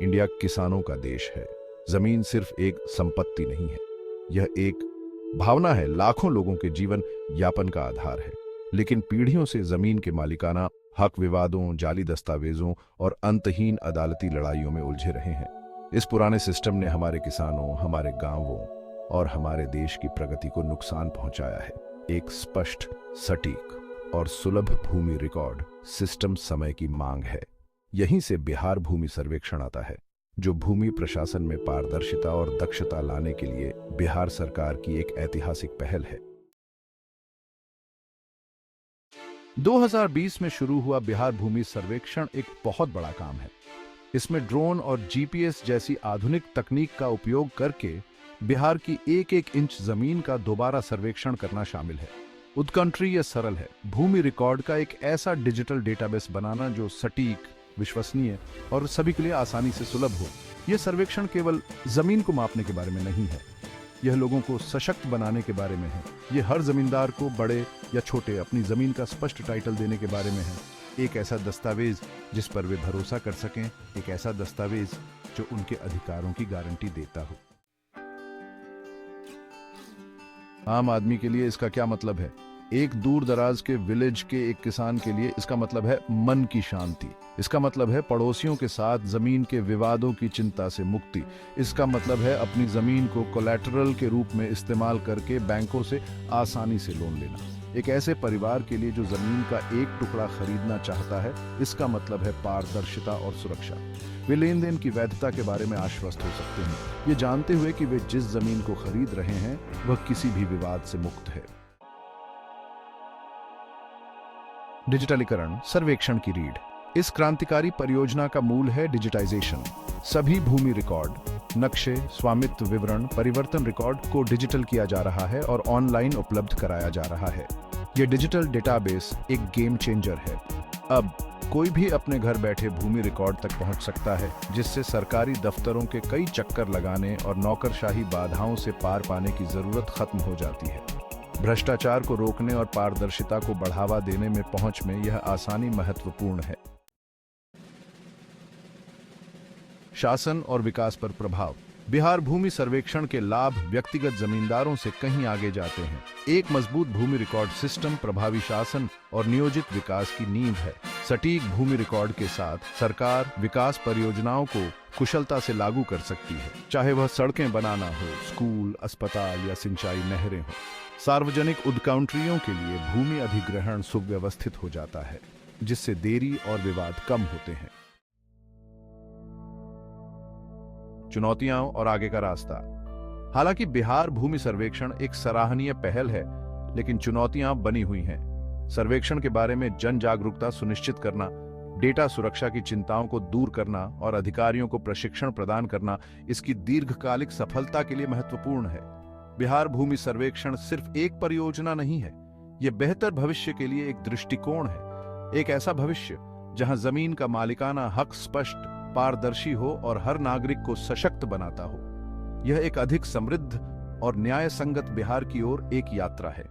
India किसानों का देश है। जमीन सिर्फ एक संपत्ति नहीं है, यह एक भावना है, लाखों लोगों के जीवन यापन का आधार है। लेकिन पीढ़ियों से जमीन के मालिकाना हक विवादों, जाली दस्तावेजों और अंतहीन अदालती लड़ाइयों में उलझे रहे हैं। इस पुराने सिस्टम ने हमारे किसानों, हमारे गांवों और हमारे देश की प्रगति को नुकसान पहुंचाया है। एक स्पष्ट, सटीक और सुलभ भूमि रिकॉर्ड सिस्टम समय की मांग है। यहीं से बिहार भूमि सर्वेक्षण आता है, जो भूमि प्रशासन में पारदर्शिता और दक्षता लाने के लिए बिहार सरकार की एक ऐतिहासिक पहल है। 2020 में शुरू हुआ बिहार भूमि सर्वेक्षण एक बहुत बड़ा काम है। इसमें ड्रोन और जीपीएस जैसी आधुनिक तकनीक का उपयोग करके बिहार की एक एक इंच जमीन का दोबारा सर्वेक्षण करना शामिल है। उत्कंठ यह सरल है, भूमि रिकॉर्ड का एक ऐसा डिजिटल डेटाबेस बनाना जो सटीक, विश्वसनीय और सभी के लिए आसानी से सुलभ हो। यह सर्वेक्षण केवल जमीन को मापने के बारे में नहीं है, यह लोगों को सशक्त बनाने के बारे में है। यह हर जमींदार को, बड़े या छोटे, अपनी जमीन का स्पष्ट टाइटल देने के बारे में है। एक ऐसा दस्तावेज जिस पर वे भरोसा कर सकें, एक ऐसा दस्तावेज जो उनके अधिकारों की गारंटी देता हो। आम आदमी के लिए इसका क्या मतलब है? एक दूर दराज के विलेज के एक किसान के लिए इसका मतलब है मन की शांति। इसका मतलब है पड़ोसियों के साथ जमीन के विवादों की चिंता से मुक्ति। इसका मतलब है अपनी जमीन को कोलैटरल के रूप में इस्तेमाल करके बैंकों से आसानी से लोन लेना। एक ऐसे परिवार के लिए जो जमीन का एक टुकड़ा खरीदना चाहता है, इसका मतलब है पारदर्शिता और सुरक्षा। वे लेन देन की वैधता के बारे में आश्वस्त हो सकते हैं, ये जानते हुए कि वे जिस जमीन को खरीद रहे हैं वह किसी भी विवाद से मुक्त है। डिजिटलीकरण सर्वेक्षण की रीढ़। इस क्रांतिकारी परियोजना का मूल है डिजिटाइजेशन। सभी भूमि रिकॉर्ड, नक्शे, स्वामित्व विवरण, परिवर्तन रिकॉर्ड को डिजिटल किया जा रहा है और ऑनलाइन उपलब्ध कराया जा रहा है। यह डिजिटल डेटाबेस एक गेम चेंजर है। अब कोई भी अपने घर बैठे भूमि रिकॉर्ड तक पहुंच सकता है, जिससे सरकारी दफ्तरों के कई चक्कर लगाने और नौकरशाही बाधाओं से पार पाने की जरूरत खत्म हो जाती है। भ्रष्टाचार को रोकने और पारदर्शिता को बढ़ावा देने में पहुंच में यह आसानी महत्वपूर्ण है। शासन और विकास पर प्रभाव। बिहार भूमि सर्वेक्षण के लाभ व्यक्तिगत जमींदारों से कहीं आगे जाते हैं। एक मजबूत भूमि रिकॉर्ड सिस्टम प्रभावी शासन और नियोजित विकास की नींव है। सटीक भूमि रिकॉर्ड के साथ सरकार विकास परियोजनाओं को कुशलता से लागू कर सकती है, चाहे वह सड़कें बनाना हो, स्कूल, अस्पताल या सिंचाई नहरें हो। सार्वजनिक उद्काउंट्रियों के लिए भूमि अधिग्रहण सुव्यवस्थित हो जाता है, जिससे देरी और विवाद कम होते हैं। चुनौतियां और आगे का रास्ता। हालांकि बिहार भूमि सर्वेक्षण एक सराहनीय पहल है, लेकिन चुनौतियां बनी हुई हैं। सर्वेक्षण के बारे में जन जागरूकता सुनिश्चित करना, डेटा सुरक्षा की चिंताओं को दूर करना और अधिकारियों को प्रशिक्षण प्रदान करना इसकी दीर्घकालिक सफलता के लिए महत्वपूर्ण है। बिहार भूमि सर्वेक्षण सिर्फ एक परियोजना नहीं है, यह बेहतर भविष्य के लिए एक दृष्टिकोण है। एक ऐसा भविष्य जहां जमीन का मालिकाना हक स्पष्ट, पारदर्शी हो और हर नागरिक को सशक्त बनाता हो। यह एक अधिक समृद्ध और न्याय संगत बिहार की ओर एक यात्रा है।